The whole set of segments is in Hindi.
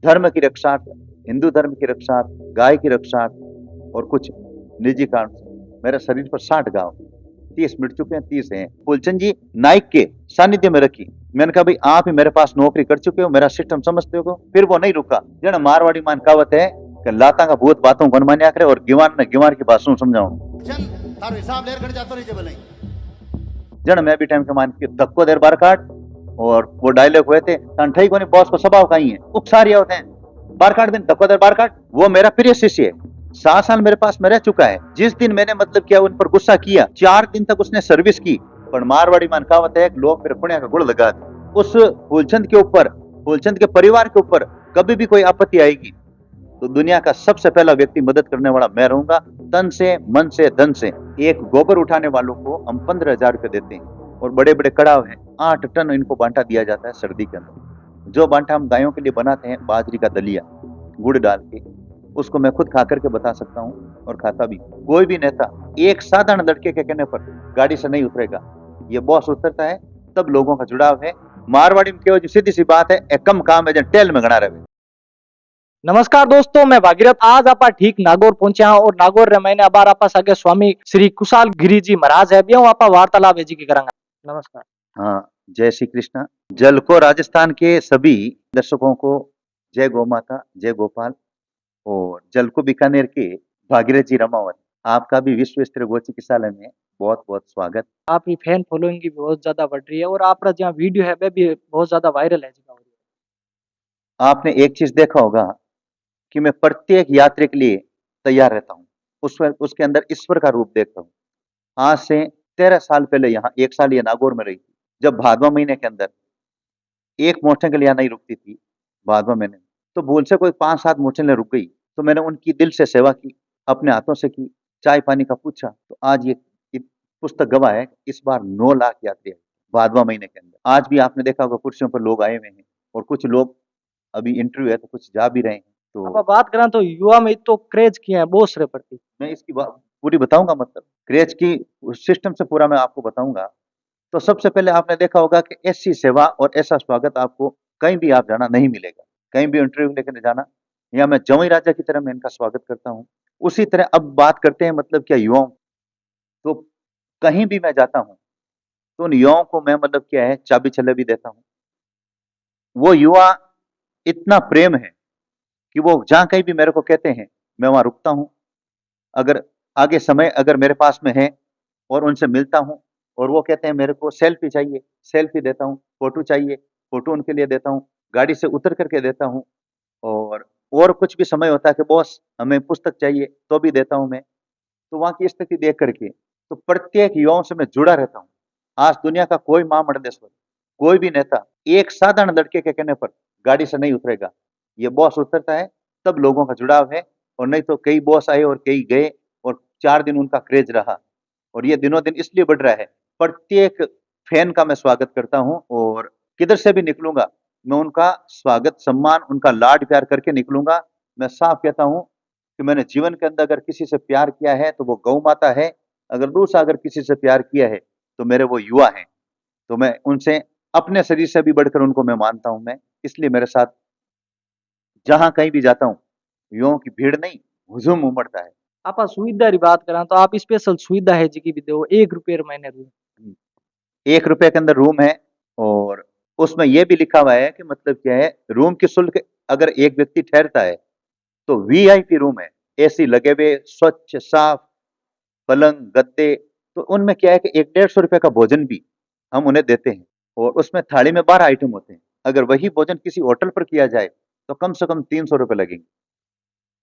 धर्म की रक्षा, हिंदू धर्म की रक्षा, गाय की रक्षा और कुछ निजी कारण से मेरे शरीर पर 60 घाव, 30 मिट चुके हैं, 30 हैं। फूलचंद जी नाइक के सानिध्य में रखी। मैंने कहा भाई आप ही मेरे पास नौकरी कर चुके हो, मेरा सिस्टम समझते हो। फिर वो नहीं रुका। जन मारवाड़ी मान कहावत है कि लाता का भूत बातों को मान्या करे और गिवान ने गिवार की बातों समझाऊं। जन तारो हिसाब लेर कर जातो नहीं जबल जन मैं भी टाइम के मान के धक्को देर बार काट और वो डायलॉग हुए थे ठई को नहीं बॉस को स्वभाव कहीं है उकसारिया होते हैं बार काट दिन धक्को देर बार काट। वो मेरा प्रिय शिष्य है, 7 साल मेरे पास में रह चुका है। जिस दिन मैंने मतलब किया उन पर गुस्सा किया, 4 दिन तक उसने सर्विस की, पर मारवाड़ी मान कहावत है लोग मेरे पुण्य का गुड़ लगा दे। उस फूलचंद के ऊपर, फूलचंद के परिवार के ऊपर कभी भी कोई आपत्ति आएगी तो दुनिया का सबसे पहला व्यक्ति मदद करने वाला मैं रहूंगा, तन से, मन से, धन से। एक गोबर उठाने वालों को हम 15,000 रुपए देते हैं और बड़े बड़े कड़ाव हैं, 8 टन इनको बांटा दिया जाता है सर्दी के अंदर। जो बांटा हम गायों के लिए बनाते हैं बाजरी का दलिया गुड़ डाल के, उसको मैं खुद खा करके बता सकता हूँ और खाता भी। कोई भी नेता एक साधारण लड़के के कहने पर गाड़ी से नहीं उतरेगा, ये बॉस उतरता है तब लोगों का जुड़ाव है। मारवाड़ी में केवल सीधी सी बात है, एक कम काम है जन टेल में गणा रहे। नमस्कार दोस्तों, मैं भागीरथ। आज आप ठीक नागौर पहुंचे हैं और नागौर रे मैंने अबार आपा सागे स्वामी श्री कुशाल गिरी जी महाराज है, बियों आपा वार्तालाप है जी की करांगा। नमस्कार। हाँ, जय श्री कृष्णा। जल को राजस्थान के सभी दर्शकों को जय गौ माता, जय गोपाल। और जल को बीकानेर के भागीरथ जी रमावत, आपका भी विश्व स्तरीय गो चिकित्सालय में बहुत बहुत स्वागत। आपकी फैन फॉलोइंग भी बहुत ज्यादा बढ़ रही है और आपका जहाँ वीडियो है वह भी बहुत ज्यादा वायरल है जी। आपने एक चीज देखा होगा कि मैं प्रत्येक यात्री के लिए तैयार रहता हूँ, उसके अंदर ईश्वर का रूप देखता हूँ। आज से 13 साल पहले यहाँ 1 साल ये नागौर में रही थी, जब भादवा महीने के अंदर एक मोटरसाइकिल यहाँ नहीं रुकती थी भादवा महीने, तो भूल से कोई 5-7 मोटरसाइकिलें रुक गई तो मैंने उनकी दिल से सेवा की, अपने हाथों से की, चाय पानी का पूछा। तो आज ये पुस्तक गवाह है, इस बार 9 लाख यात्री है भादवा महीने के अंदर। आज भी आपने देखा होगा कुर्सियों पर लोग आए हुए हैं और कुछ लोग अभी इंटरव्यू है तो कुछ जा भी रहे हैं। तो आप बात करें तो युवा में तो क्रेज किया है बोस रे प्रति। मैं इसकी पूरी बताऊंगा, मतलब क्रेज की सिस्टम से पूरा मैं आपको बताऊंगा। तो सबसे पहले आपने देखा होगा कि ऐसी सेवा और ऐसा स्वागत आपको कहीं भी आप जाना नहीं मिलेगा। कहीं भी इंटरव्यू लेकर जाना, या मैं जवाई राजा की तरह मैं इनका स्वागत करता हूँ। उसी तरह अब बात करते हैं मतलब क्या युवाओं, तो कहीं भी मैं जाता हूँ तो उन युवाओं को मैं मतलब क्या है चाबी छल्ले भी देता हूँ। वो युवा इतना प्रेम है कि वो जहाँ कहीं भी मेरे को कहते हैं मैं वहां रुकता हूँ। अगर आगे समय अगर मेरे पास में है और उनसे मिलता हूँ और वो कहते हैं मेरे को सेल्फी चाहिए, सेल्फी देता हूँ, फोटो चाहिए, फोटो उनके लिए देता हूँ, गाड़ी से उतर करके देता हूँ। और कुछ भी समय होता है कि बॉस हमें पुस्तक चाहिए तो भी देता हूँ मैं। तो वहाँ की स्थिति देख करके तो प्रत्येक युवाओं से मैं जुड़ा रहता हूँ। आज दुनिया का कोई महामंडलेश्वर, कोई भी नेता एक साधारण लड़के के कहने पर गाड़ी से नहीं उतरेगा, ये बॉस उतरता है तब लोगों का जुड़ाव है। और नहीं तो कई बॉस आए और कई गए और 4 दिन उनका क्रेज रहा और ये दिनों दिन इसलिए बढ़ रहा है। प्रत्येक फैन का मैं स्वागत करता हूँ और किधर से भी निकलूंगा मैं उनका स्वागत सम्मान उनका लाड प्यार करके निकलूंगा। मैं साफ कहता हूँ कि मैंने जीवन के अंदर अगर किसी से प्यार किया है तो वो गौ माता है, अगर दूसरा अगर किसी से प्यार किया है तो मेरे वो युवा हैं। तो मैं उनसे अपने शरीर से भी बढ़कर उनको मैं मानता हूं। मैं इसलिए मेरे साथ जहां कहीं भी जाता हूँ युवाओं की भीड़ नहीं, हुजूम उमड़ता है। आप सुविधा की बात करें तो आप स्पेशल सुविधा है जी की भी दो, 1 रुपये महीने रूम। 1 रुपए के अंदर रूम है और उसमें यह भी लिखा हुआ है कि मतलब क्या है, रूम की शुल्क अगर एक व्यक्ति ठहरता है तो वीआईपी रूम है, एसी लगे हुए, स्वच्छ साफ पलंग गद्दे। तो उनमें क्या है कि 100-150 का भोजन भी हम उन्हें देते हैं और उसमें थाली में 12 आइटम होते हैं। अगर वही भोजन किसी होटल पर किया जाए तो कम से कम 300 रुपए लगेंगे।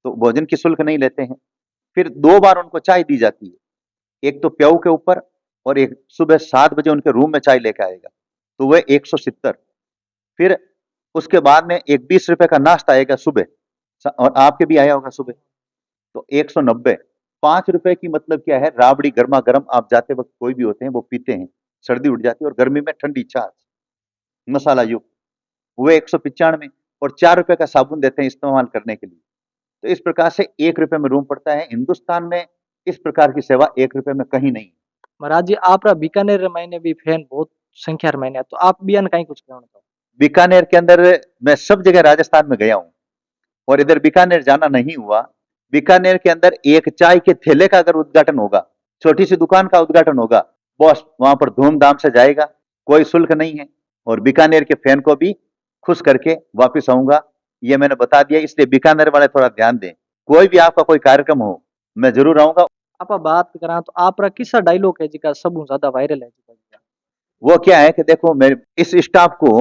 तो भोजन की शुल्क नहीं लेते हैं। फिर 2 बार उनको चाय दी जाती है, एक तो प्याऊ के ऊपर और एक सुबह 7 बजे उनके रूम में चाय लेके आएगा तो वह 170। फिर उसके बाद में एक 20 रुपए का नाश्ता आएगा सुबह और आपके भी आया होगा सुबह तो 190। 5 रुपए की मतलब क्या है, राबड़ी गर्मा गर्म आप जाते वक्त कोई भी होते हैं वो पीते हैं, सर्दी उठ जाती है और गर्मी में ठंडी छाछ मसाला युक्त, वो 195। और 4 रुपए का साबुन देते हैं इस्तेमाल करने के लिए। तो इस प्रकार से 1 रुपए में रूम पड़ता है। हिंदुस्तान में इस प्रकार की सेवा 1 रुपए में कहीं नहीं। महाराज जी आप बीकानेर रे मैंने भी फैन बहुत संख्या रे मैंने, तो आप भी अन कहीं कुछ कहना चाहो। बीकानेर के अंदर मैं सब जगह राजस्थान में गया हूँ, और इधर बीकानेर जाना नहीं हुआ, बीकानेर के अंदर एक चाय के ठेले का अगर उद्घाटन होगा, छोटी सी दुकान का उद्घाटन होगा, बॉस वहां पर धूमधाम से जाएगा, कोई शुल्क नहीं है, और बीकानेर के फैन को भी खुश करके वापस आऊंगा। ये मैंने बता दिया, इसलिए बीकानेर वाले थोड़ा ध्यान दें। कोई भी आपका कोई कार्यक्रम हो, मैं जरूर आऊंगा। आप बात करा तो आप किसा डायलॉग है जिका सब ज्यादा वायरल है जिका? वो क्या है कि देखो, मैं इस स्टाफ को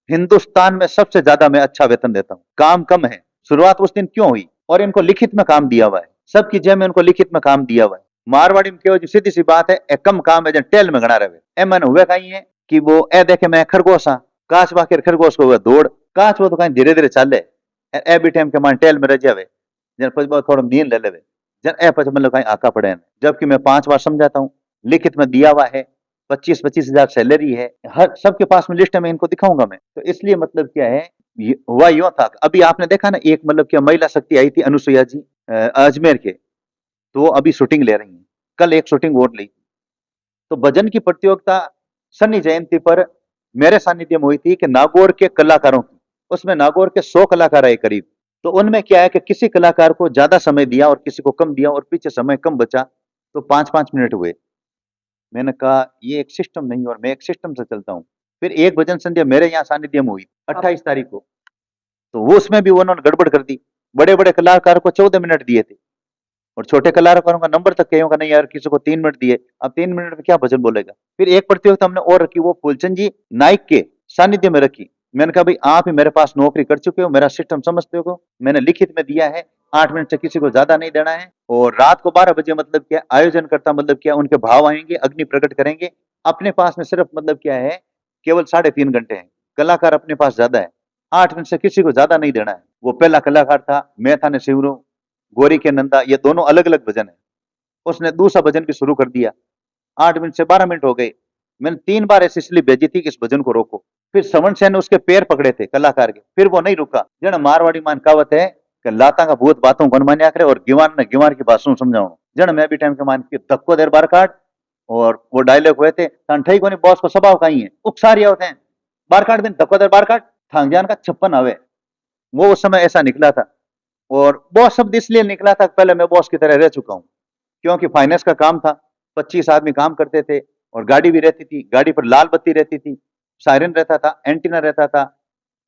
हिंदुस्तान में सबसे ज्यादा मैं अच्छा वेतन देता हूँ। काम कम है, शुरुआत उस दिन क्यों हुई, और इनको लिखित में काम दिया हुआ है, सबकी जेब में इनको लिखित में काम दिया हुआ है। मारवाड़ी में केवल सीधी सी बात है, ए कम काम है जन टेल में गणा रहे। ए मन हुए कहीं है कि वो ए देखे मैं खरगोश हाँ, काश बाकी खरगोश को हुआ दौड़, काश वो तो कहीं धीरे धीरे चले, ए भी टाइम के मान टेल में रह जावे, जन पछ थोड़ा नींद ले लेवे, जन ए पछ मतलब कहीं आका पड़े। जबकि मैं 5 बार समझाता हूँ, लिखित में दिया हुआ है, 25-25 हजार सैलरी है, हर सबके पास में लिस्ट है, मैं इनको दिखाऊंगा मैं। तो इसलिए मतलब क्या है, हुआ यूं था, अभी आपने देखा ना, एक मतलब क्या महिला शक्ति आई थी अनुसुईया जी अजमेर के, तो वो अभी शूटिंग ले रही है, कल एक शूटिंग और ली। तो भजन की प्रतियोगिता शनि जयंती पर मेरे सानिध्य में हुई थी कि नागौर के कलाकारों की, उसमें नागौर के 100 कलाकार आए करीब। तो उनमें क्या है कि किसी कलाकार को ज्यादा समय दिया और किसी को कम दिया, और पीछे समय कम बचा, तो 5-5 मिनट हुए। मैंने कहा ये एक सिस्टम नहीं, और मैं एक सिस्टम से चलता हूँ। फिर एक भजन संध्या मेरे यहाँ सानिध्य में हुई 28 तारीख को, तो वो उसमें भी उन्होंने गड़बड़ कर दी। बड़े बड़े कलाकार को 14 मिनट दिए थे, और छोटे कलाकारों का नंबर तक कहीं का नहीं यार, किसी को 3 मिनट दिए, अब 3 मिनट में क्या भजन बोलेगा। फिर एक प्रतियोगिता हमने और रखी, वो फूलचंद जी नाइक के सानिध्य में रखी। मैंने कहा भाई आप ही मेरे पास नौकरी कर चुके हो, मेरा सिस्टम समझते हो, मैंने लिखित में दिया है, 8 मिनट से किसी को ज्यादा नहीं देना है, और रात को 12 बजे मतलब क्या आयोजन करता, मतलब क्या उनके भाव आएंगे, अग्नि प्रकट करेंगे। अपने पास में सिर्फ मतलब क्या है, केवल 3.5 घंटे हैं, कलाकार अपने पास ज्यादा है, 8 मिनट से किसी को ज्यादा नहीं देना है। वो पहला कलाकार था, मैं था ने शिवरू, गोरी के नंदा, ये दोनों अलग अलग भजन है। उसने दूसरा भजन भी शुरू कर दिया, 8 मिनट से 12 मिनट हो गए। मैंने 3 बार ऐसी इसलिए भेजी थी कि इस भजन को रोको। फिर समन सेन ने उसके पैर पकड़े थे कलाकार के, फिर वो नहीं रुका। जन मारवाड़ी मान कहावत है कि लाता का भूत बातों को मान्या करे, और गिवान ने गिवान की बातों समझाओ। जन मैं भी टाइम के मान के धक्को देर बार काट, और वो डायलॉग हुए थे, ठई को बॉस को स्वभाव कहीं है, उकसारिया होते हैं, बार काट दिन धक्को देर बार काट, थांग जान का 56 आवे। वो उस समय ऐसा निकला था, और बॉस शब्द इसलिए निकला था, पहले मैं बॉस की तरह रह चुका हूँ, क्योंकि फाइनेंस का काम था, 25 आदमी काम करते थे, और गाड़ी भी रहती थी, गाड़ी पर लाल बत्ती रहती थी, सायरन रहता था, एंटीना रहता था।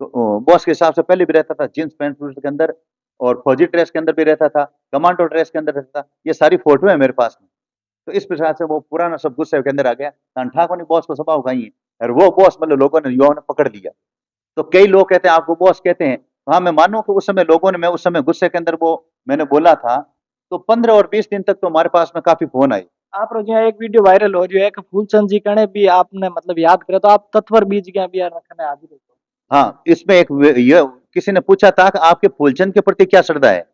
तो बॉस के हिसाब से पहले भी रहता था, जींस पैंट शूट के अंदर, और फौजी ड्रेस के अंदर भी रहता था, कमांडो ड्रेस के अंदर रहता था। ये सारी फोटो है मेरे पास में। तो इस प्रकार से वो पुराना सब गुस्से के अंदर आ गया, ठाकुर ने बॉस को स्वभाव उगाई है, और वो बॉस मतलब लोगों ने, युवाओं ने पकड़ लिया। तो कई लोग कहते हैं आपको बॉस कहते हैं, हाँ मैं मानू कि उस समय लोगों ने, मैं उस समय गुस्से के अंदर वो मैंने बोला था, तो 15 और 20 दिन तक तो हमारे पास में काफी फोन आए। आप रो जो एक वीडियो वायरल हो रही है कि फूलचंद जी कने भी आपने मतलब याद करे तो आप तत्वर बीज गया भी यार रखने हाजिर हो। हाँ, इसमें एक ये किसी ने पूछा था कि आपके फूलचंद के प्रति क्या श्रद्धा है।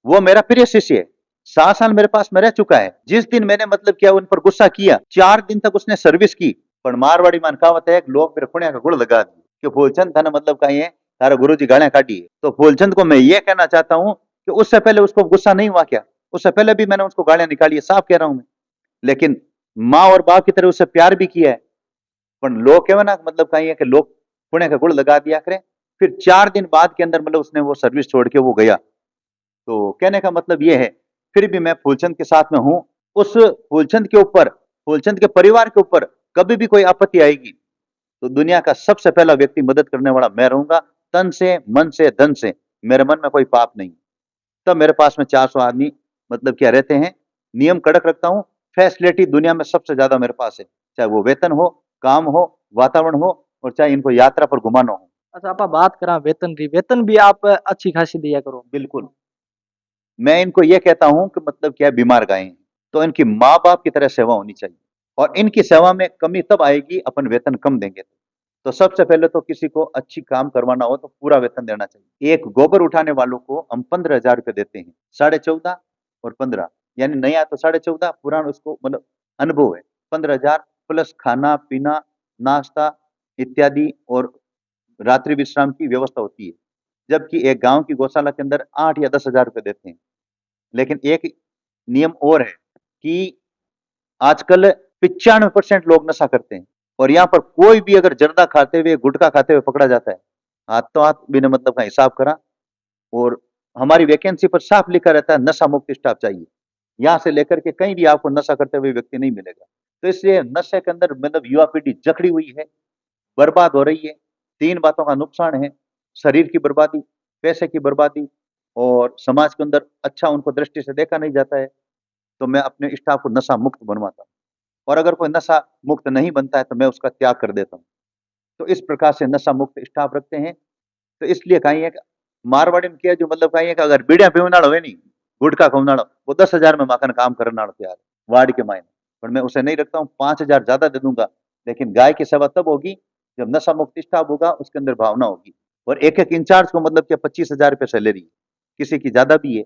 वो मेरा प्रिय शिष्य है, 7 साल मेरे पास में रह चुका है। जिस दिन मैंने मतलब क्या उन पर गुस्सा किया, 4 दिन तक उसने सर्विस की, पर मारवाड़ी मान कहावत है, लोग मेरे पुण्य का गुड़ लगा दिए कि फूलचंद था ना, मतलब कहीं है तारा गुरु जी गालियां काटी है। तो फूलचंद को मैं ये कहना चाहता हूँ कि उससे पहले उसको गुस्सा नहीं हुआ क्या, उससे पहले भी मैंने उसको गालियां निकाली है, साफ कह रहा हूं मैं। लेकिन माँ और बाप की तरह उससे प्यार भी किया है, पर लोग कहे ना मतलब कहीं है कि लोग पुण्य का गुड़ लगा दिया करें। फिर 4 दिन बाद के अंदर मतलब उसने वो सर्विस छोड़ के वो गया। तो कहने का मतलब ये है, फिर भी मैं फूलचंद के साथ में हूं। उस फूलचंद के ऊपर, फूलचंद के परिवार के ऊपर कभी भी कोई आपत्ति आएगी, तो दुनिया का सबसे पहला व्यक्ति मदद करने वाला मैं रहूंगा, तन से, मन से, धन से। मेरे मन में कोई पाप नहीं। तब मेरे पास में 400 आदमी मतलब क्या रहते हैं, नियम कड़क रखता हूं। फैसिलिटी दुनिया में सबसे ज्यादा मेरे पास है, चाहे वो वेतन हो, काम हो, वातावरण हो, और चाहे इनको यात्रा पर घुमाना हो। अच्छा आप बात करा वेतन की, वेतन भी आप अच्छी खासी दिया करो। बिल्कुल, मैं इनको ये कहता हूं कि मतलब क्या बीमार गाय हैं, तो इनकी माँ बाप की तरह सेवा होनी चाहिए, और इनकी सेवा में कमी तब आएगी अपन वेतन कम देंगे। तो सबसे पहले तो किसी को अच्छी काम करवाना हो तो पूरा वेतन देना चाहिए। एक गोबर उठाने वालों को हम 15,000 रुपये देते हैं, 14.5 और 15, यानी नया तो 14.5, पुराना उसको मतलब अनुभव है, 15,000 प्लस खाना पीना, नाश्ता इत्यादि, और रात्रि विश्राम की व्यवस्था होती है। जबकि एक गांव की गौशाला के अंदर 8 या 10,000 रुपये देते हैं। लेकिन एक नियम और है कि आजकल 95% लोग नशा करते हैं, और यहाँ पर कोई भी अगर जर्दा खाते हुए, गुटखा खाते हुए पकड़ा जाता है, हाथ तो हाथ बिना मतलब का हिसाब करा, और हमारी वैकेंसी पर साफ लिखा रहता है नशा मुक्त स्टाफ चाहिए। यहाँ से लेकर के कहीं भी आपको नशा करते हुए व्यक्ति नहीं मिलेगा। तो इसलिए नशे के अंदर मतलब युवा पीढ़ी जकड़ी हुई है, बर्बाद हो रही है। 3 बातों का नुकसान है, शरीर की बर्बादी, पैसे की बर्बादी और समाज के अंदर अच्छा उनको दृष्टि से देखा नहीं जाता है। तो मैं अपने स्टाफ को नशा मुक्त बनवाता हूँ और अगर कोई नशा मुक्त नहीं बनता है तो मैं उसका त्याग कर देता हूँ। तो इस प्रकार से नशा मुक्त स्टाफ रखते हैं। तो इसलिए कहीं है कि मारवाड़ी में क्या जो मतलब कहीं है कि अगर बीड़िया पीवनाड़ होवे नहीं, गुटखा खवनाड़, वो 10,000 में माखन काम करनाड़ तैयार है, वार्ड के मायने। पर मैं उसे नहीं रखता हूँ, 5,000 ज़्यादा दे दूँगा, लेकिन गाय की सेवा तब होगी, जब नशा मुक्त स्टाफ होगा, उसके अंदर भावना होगी। और एक-एक इंचार्ज को मतलब क्या 25,000 रुपए सैलरी है, किसी की ज़्यादा भी है,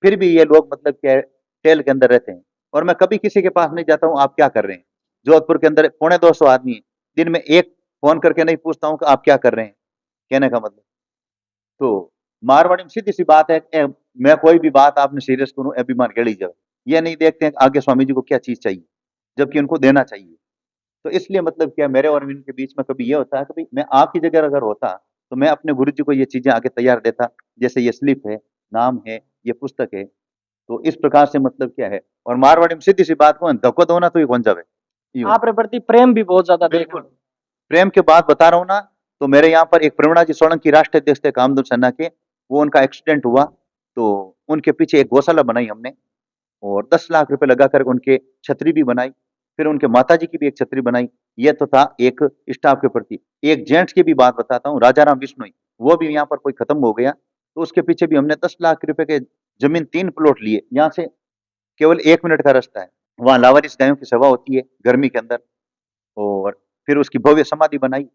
फिर भी ये लोग मतलब क्या है, टेल के अंदर रहते हैं। और मैं कभी किसी के पास नहीं जाता हूँ, आप क्या कर रहे हैं? जोधपुर के अंदर पौने 200 आदमी है, दिन में एक फ़ोन करके नहीं पूछता हूँ कि आप क्या कर रहे हैं? कहने का मतलब। तो मारवाड़ी में सीधी सी बात है कि मैं कोई भी बात आपने सीरियस करूं अभिमान गड़ी जाए, ये नहीं देखते हैं कि आगे स्वामी जी को क्या चीज चाहिए, जबकि उनको देना चाहिए। तो इसलिए मतलब क्या मेरे और इनके बीच में कभी ये होता है कि भाई मैं आपकी जगह अगर होता तो मैं अपने गुरु जी को ये चीजें आगे तैयार देता, जैसे ये स्लिप है, नाम है, ये पुस्तक है। तो इस प्रकार से मतलब क्या है, और मारवाड़ी में सीधी सी बात को धक्को दो ना तो ये कौन जावे, यूं। आप रे प्रति प्रेम भी बहुत ज्यादा देख बिल्कुल प्रेम के बात बता रहा हूँ ना। तो मेरे यहाँ पर एक प्रवीणा जी सोलंकी राष्ट्रीय अध्यक्ष थे कामधुर सेना के, वो उनका एक्सीडेंट हुआ तो उनके पीछे एक गौशाला बनाई हमने और 10 लाख रुपए लगाकर उनके छतरी भी बनाई। फिर उनके माता जी की भी एक छतरी बनाई। ये तो था एक स्टाफ के प्रति। एक जेंट्स की भी बात बताता हूँ, राजा राम बिश्नोई, वो भी यहाँ पर कोई खत्म हो गया तो उसके पीछे भी हमने 10 लाख रुपए के जमीन 3 प्लॉट लिए। यहाँ से केवल 1 मिनट का रास्ता है। वहाँ लावारिस गायों की सेवा होती है गर्मी के अंदर। और फिर उसकी भव्य समाधि बनाई।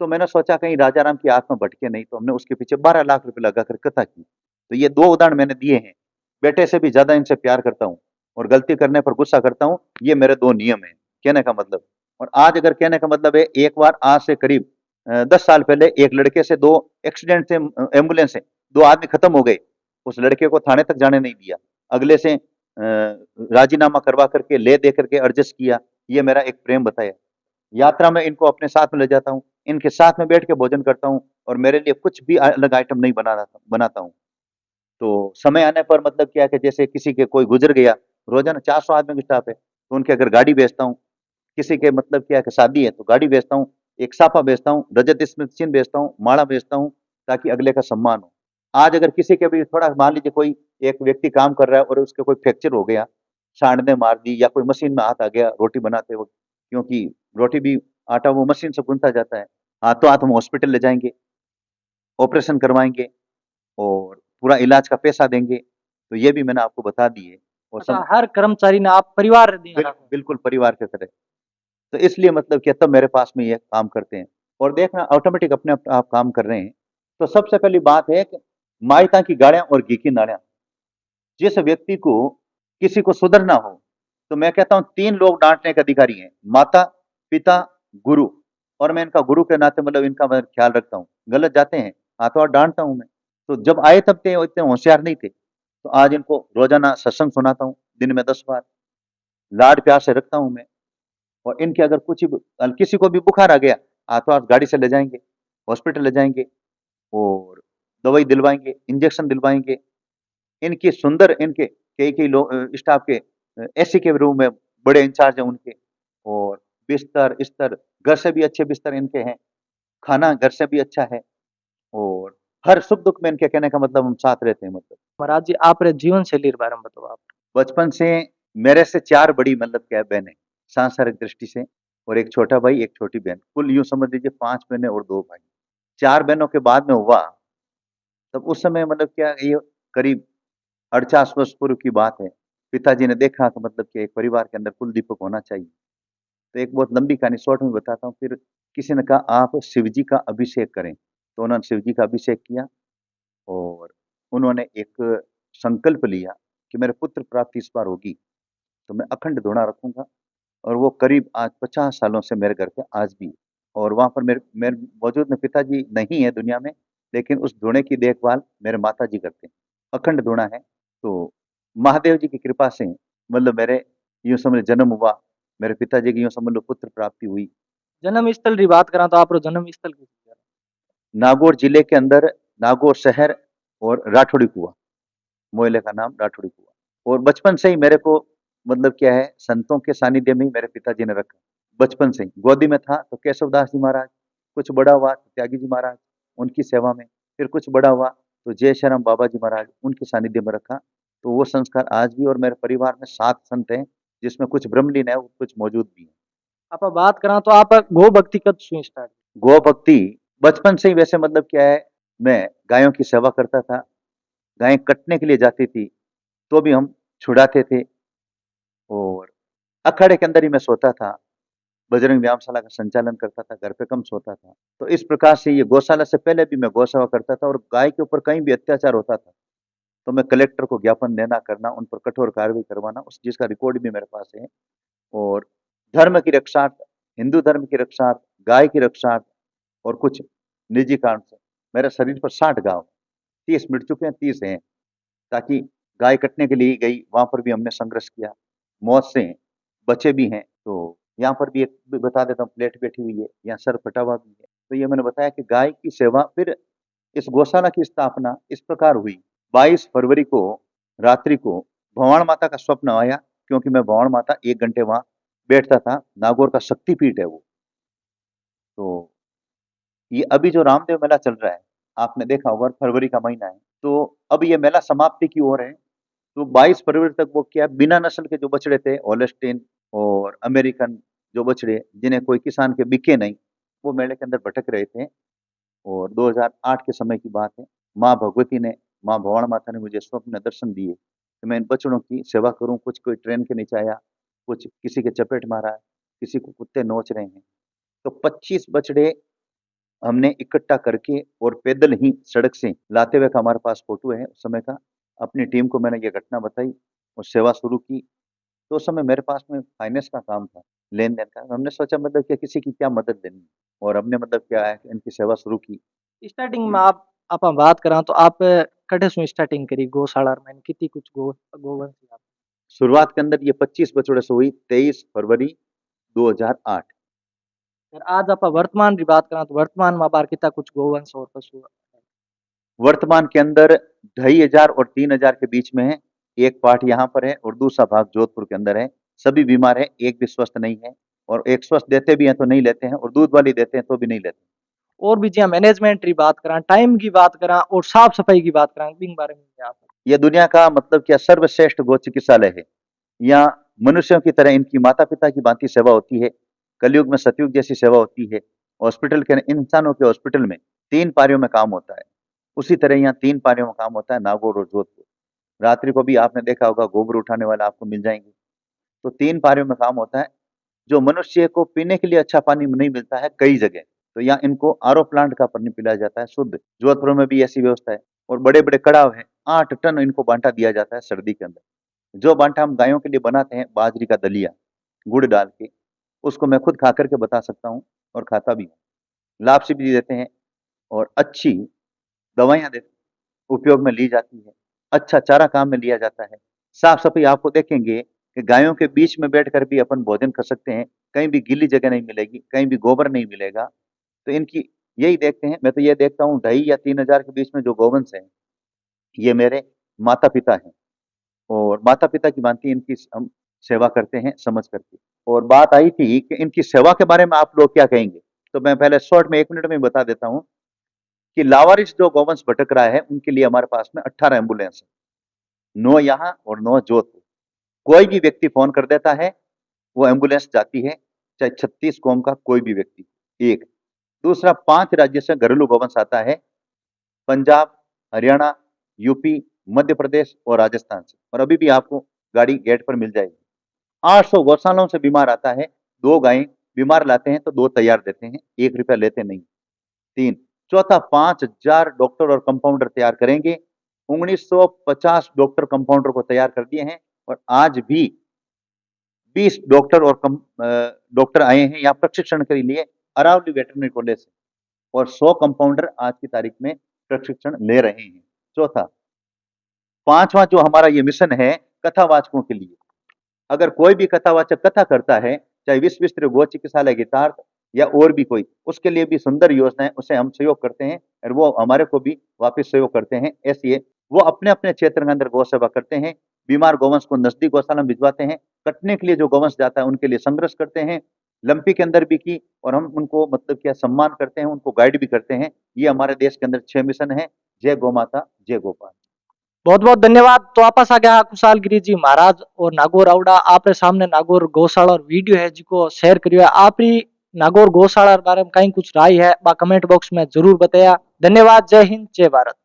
तो मैंने सोचा कहीं राजा राम की आत्मा भटके नहीं, तो हमने उसके पीछे 12 लाख रुपए लगाकर कथा की। तो ये 2 उदाहरण मैंने दिए हैं। बेटे से भी ज़्यादा इनसे प्यार करता हूँ और गलती करने पर गुस्सा करता हूँ, ये मेरे 2 नियम हैं, कहने का मतलब। और आज अगर कहने का मतलब है, एक बार आज से करीब 10 साल पहले एक लड़के से 2 एक्सीडेंट से एम्बुलेंस से 2 आदमी खत्म हो गए। उस लड़के को थाने तक जाने नहीं दिया। अगले से राजीनामा करवा करके, ले दे करके एडजस्ट किया। ये मेरा एक प्रेम बताया। यात्रा में इनको अपने साथ में ले जाता हूँ, इनके साथ में बैठ के भोजन करता हूँ और मेरे लिए कुछ भी अलग आइटम नहीं बनाता हूँ। तो समय आने पर मतलब क्या है कि जैसे किसी के कोई गुजर गया, रोजाना 400 आदमी की स्टाफ है, तो उनके अगर गाड़ी भेजता हूँ, किसी के मतलब क्या है कि शादी है तो गाड़ी भेजता हूँ, एक साफा भेजता हूँ, रजत स्मृति चिन्ह भेजता हूँ, माला भेजता हूँ, ताकि अगले का सम्मान हो। आज अगर किसी के भी थोड़ा मान लीजिए कोई एक व्यक्ति काम कर रहा है और उसके कोई फ्रैक्चर हो गया, सांड ने मार दी या कोई मशीन में हाथ आ गया रोटी बनाते वक्त, क्योंकि रोटी भी आटा वो मशीन से गूंथा जाता है, हाथों हाथ हम हॉस्पिटल ले जाएंगे, ऑपरेशन करवाएंगे और पूरा इलाज का पैसा देंगे। तो ये भी मैंने आपको बता दिए। और अच्छा, हर कर्मचारी ने आप परिवार बिल्कुल परिवार के तरह। तो इसलिए मतलब कि तब मेरे पास में ये काम करते हैं और देखना ऑटोमेटिक अपने आप काम कर रहे हैं। तो सबसे पहली बात है कि मायता की गाड़ियां और घी की नाड़ियां। जिस व्यक्ति को किसी को सुधरना हो, तो मैं कहता हूं 3 लोग डांटने के अधिकारी हैं, माता, पिता, गुरु। और मैं इनका गुरु के नाते मतलब इनका मैं ख्याल रखता हूँ। गलत जाते हैं, हाथों हाथ डांटता हूँ मैं। तो जब आए तब थे इतने होशियार नहीं थे। तो आज इनको रोजाना सत्संग सुनाता हूँ, दिन में 10 बार। लाड प्यार से रखता हूँ मैं। और इनके अगर कुछ किसी को भी बुखार आ गया, हाथों हाथ गाड़ी से ले जाएंगे, हॉस्पिटल ले जाएंगे और दवाई दिलवाएंगे, इंजेक्शन दिलवाएंगे। इनकी सुंदर इनके कई-कई लोग स्टाफ के एसी के रूम में बड़े इंचार्ज हैं उनके। और बिस्तर घर से भी अच्छे बिस्तर इनके हैं, खाना घर से भी अच्छा है और हर सुख-दुख में इनके कहने का मतलब हम साथ रहते हैं मतलब। महाराज जी आप रे जीवन शैली के बारे में बताओ आप। बचपन से मेरे से 4 बड़ी मतलब क्या है बहनें, सांसारिक दृष्टि से और 1 छोटा भाई, 1 छोटी बहन। कुल यूँ समझ लीजिए 5 बहनें और 2 भाई। 4 बहनों के बाद में हुआ, तब उस समय मतलब क्या ये करीब 48 वर्ष पूर्व की बात है। पिताजी ने देखा तो मतलब कि एक परिवार के अंदर कुल दीपक होना चाहिए। तो एक बहुत लंबी कहानी शॉर्ट में बताता हूँ। फिर किसी ने कहा आप शिव जी का अभिषेक करें। तो उन्होंने शिव जी का अभिषेक किया और उन्होंने एक संकल्प लिया कि मेरे पुत्र प्राप्ति इस बार होगी, तो मैं अखंड धुना रखूँगा। और वो करीब आज 50 सालों से मेरे घर पे आज भी है। और वहाँ पर मेरे मेरे मौजूद में पिताजी नहीं है दुनिया में, लेकिन उस धुने की देखभाल मेरे माताजी करते हैं। अखंड धुना है। तो महादेव जी की कृपा से मतलब मेरे यूँ समझ जन्म हुआ, मेरे पिताजी की यूँ समझ लो पुत्र प्राप्ति हुई। जन्म स्थल की बात करा तो आप रो जन्म स्थल की। नागौर जिले के अंदर नागौर शहर और राठौड़ी कुआँ। मोहल्ले का नाम राठौड़ी कुआ। और बचपन से ही मेरे को मतलब क्या है, संतों के सानिध्य में ही मेरे पिताजी ने रखा। बचपन से ही गोदी में था तो केशवदास जी महाराज, कुछ बड़ा हुआ तो त्यागी जी महाराज, उनकी सेवा में, फिर कुछ बड़ा हुआ तो जय श्याम बाबा जी महाराज, उनके सानिध्य में रखा। तो वो संस्कार आज भी, और मेरे परिवार में 7 संत हैं जिसमें कुछ ब्रह्मलीन है, कुछ मौजूद भी है। आप बात करा तो आप गो भक्ति कब से स्टार्ट? गौ भक्ति बचपन से ही, वैसे मतलब क्या है, मैं गायों की सेवा करता था। गायें कटने के लिए जाती थी तो भी हम छुड़ाते थे, और अखाड़े के अंदर ही मैं सोता था। बजरंग व्यायामशाला का संचालन करता था, घर पे कम सोता था। तो इस प्रकार से ये गौशाला से पहले भी मैं गौ सेवा करता था, और गाय के ऊपर कहीं भी अत्याचार होता था तो मैं कलेक्टर को ज्ञापन देना, करना, उन पर कठोर कार्रवाई करवाना, उस जिसका रिकॉर्ड भी मेरे पास है। और धर्म की रक्षार्थ, हिंदू धर्म की रक्षार्थ, गाय की रक्षार्थ, और कुछ निजी कारण से मेरे शरीर पर 60 घाव, 30 मिट चुके हैं, 30 हैं। ताकि गाय कटने के लिए ही गई, वहां पर भी हमने संघर्ष किया, मौत से बचे भी हैं। तो यहाँ पर भी एक भी बता देता हूँ, प्लेट बैठी हुई है, यहाँ सर फटा हुआ भी है। तो ये मैंने बताया कि गाय की सेवा। फिर इस गौशाला की स्थापना इस प्रकार हुई। 22 फरवरी को रात्रि को भवान माता का स्वप्न आया, क्योंकि मैं भवान माता 1 घंटे वहां बैठता था। नागौर का शक्तिपीठ है वो। तो ये अभी जो रामदेव मेला चल रहा है, आपने देखा होगा, फरवरी का महीना है, तो अब ये मेला समाप्ति की ओर है। तो 22 फरवरी तक वो क्या, बिना नस्ल के जो बछड़े थे, होल्स्टीन और अमेरिकन जो बछड़े, जिन्हें कोई किसान के बिके नहीं, वो मेले के अंदर भटक रहे थे। और 2008 के समय की बात है। माँ भगवती ने, माँ भवानी माता ने मुझे स्वप्न दर्शन दिए कि मैं इन बछड़ों की सेवा करूं। कुछ कोई ट्रेन के नीचे आया, कुछ किसी के चपेट मारा, किसी को कुत्ते नोच रहे हैं। तो 25 बछड़े हमने इकट्ठा करके और पैदल ही सड़क से लाते हुए का हमारे पास फोटो है उस समय का। अपनी टीम को मैंने ये घटना बताई और सेवा शुरू की। तो उस समय मेरे पास में फाइनेंस का काम था, लेन-देन का। हमने सोचा मतलब कि किसी की क्या मदद लेनी, और हमने मतलब क्या है कि इनकी सेवा शुरू की। स्टार्टिंग में आप बात करा तो आप कटे सु स्टार्टिंग करी गौशाला में कितनी कुछ गोवंश थी आप? शुरुआत के अंदर ये 25 बछड़ों से हुई, 23 फरवरी 2008। फिर आज आप वर्तमान की बात करा तो वर्तमान में बार कितना कुछ गोवंश और पशु? वर्तमान के अंदर 2500 और 3000 के बीच में है। एक पार्ट यहाँ पर है और दूसरा भाग जोधपुर के अंदर है। सभी बीमार है, एक भी स्वस्थ नहीं है, और एक स्वस्थ देते भी हैं तो नहीं लेते हैं, और दूध वाली देते हैं तो भी नहीं लेते। और भी जहाँ मैनेजमेंट की बात करा, टाइम की बात करा और साफ सफाई की बात करा, इन बारे में क्या आप? यह दुनिया का मतलब क्या सर्वश्रेष्ठ गो चिकित्सालय है। यहाँ मनुष्यों की तरह इनकी माता पिता की भांति सेवा होती है। कलयुग में सतयुग जैसी सेवा होती है। हॉस्पिटल के, इंसानों के हॉस्पिटल में 3 पारियों में काम होता है, उसी तरह यहाँ 3 पारियों में काम होता है, नागौर और जोधपुर। रात्रि को भी आपने देखा होगा, गोबर उठाने वाले आपको मिल जाएंगे। तो 3 पारियों में काम होता है। जो मनुष्य को पीने के लिए अच्छा पानी नहीं मिलता है कई जगह, तो यहाँ इनको आरओ प्लांट का पानी पिलाया जाता है शुद्ध। जोधपुर में भी ऐसी व्यवस्था है, और बड़े बड़े कड़ाव है, 8 टन इनको बांटा दिया जाता है सर्दी के अंदर। जो बांटा हम गायों के लिए बनाते हैं, बाजरी का दलिया गुड़ डाल के, उसको मैं खुद खा करके बता सकता हूँ, और खाता भी हूँ। लापसी भी देते हैं, और अच्छी दवाइयाँ देते, उपयोग में ली जाती है। अच्छा चारा काम में लिया जाता है। साफ सफाई आपको देखेंगे कि गायों के बीच में बैठकर भी अपन भोजन कर सकते हैं। कहीं भी गीली जगह नहीं मिलेगी, कहीं भी गोबर नहीं मिलेगा। तो इनकी यही देखते हैं। मैं तो ये देखता हूँ 2,500 या 3,000 के बीच में जो गौवंश है, ये मेरे माता पिता हैं, और माता पिता की भांति इनकी हम सेवा करते हैं समझ करके। और बात आई थी कि इनकी सेवा के बारे में आप लोग क्या कहेंगे, तो मैं पहले शॉर्ट में 1 मिनट में बता देता हूँ कि लावारिस जो गौवंश भटक रहा है, उनके लिए हमारे पास में 18 एम्बुलेंस है, 9 यहाँ और 9 जोधपुर। कोई भी व्यक्ति फोन कर देता है, वो एम्बुलेंस जाती है, चाहे 36 कौम का कोई भी व्यक्ति। एक दूसरा, 5 राज्य से घरेलू गौवंश आता है, पंजाब, हरियाणा, यूपी, मध्य प्रदेश और राजस्थान से, और अभी भी आपको गाड़ी गेट पर मिल जाएगी। 800 गौशालाओं से बीमार आता है। 2 गायें बीमार लाते हैं तो 2 तैयार देते हैं, 1 रुपया लेते नहीं। 3 चौथा, 5,000 डॉक्टर और कंपाउंडर तैयार करेंगे। 1950 डॉक्टर कंपाउंडर को तैयार कर दिए हैं, और आज भी 20 डॉक्टर और डॉक्टर आए हैं यहाँ प्रशिक्षण के लिए अरावली वेटरनरी कॉलेज से, और 100 कंपाउंडर आज की तारीख में प्रशिक्षण ले रहे हैं। चौथा, 5वां जो हमारा ये मिशन है कथावाचकों के लिए। अगर कोई भी कथावाचक कथा करता है, चाहे विश्व स्तरीय गो चिकित्सालय गीतार्थ या और भी कोई, उसके लिए भी सुंदर योजना है, उसे हम सहयोग करते हैं, और वो हमारे को भी वापस सहयोग करते हैं। ऐसी वो अपने अपने क्षेत्र के अंदर गौ सेवा करते हैं। बीमार गौवंश को नजदीक गौशाला में भिजवाते हैं। कटने के लिए जो गौवंश जाता है उनके लिए संघर्ष करते हैं। लंपी के अंदर भी की, और हम उनको मतलब क्या सम्मान करते हैं, उनको गाइड भी करते हैं। ये हमारे देश के अंदर 6 मिशन है। जय गौ माता, जय गोपाल। बहुत बहुत धन्यवाद। तो आपा सागे आ कुशाल गिरी जी महाराज और नागौर आवड़ा आपरे सामने नागौर गौशाला और वीडियो है जिको शेयर करियो है। आप ही नागौर गौशाला बारे में कहीं कुछ राय है बा कमेंट बॉक्स में जरूर बताया। धन्यवाद। जय हिंद, जय भारत।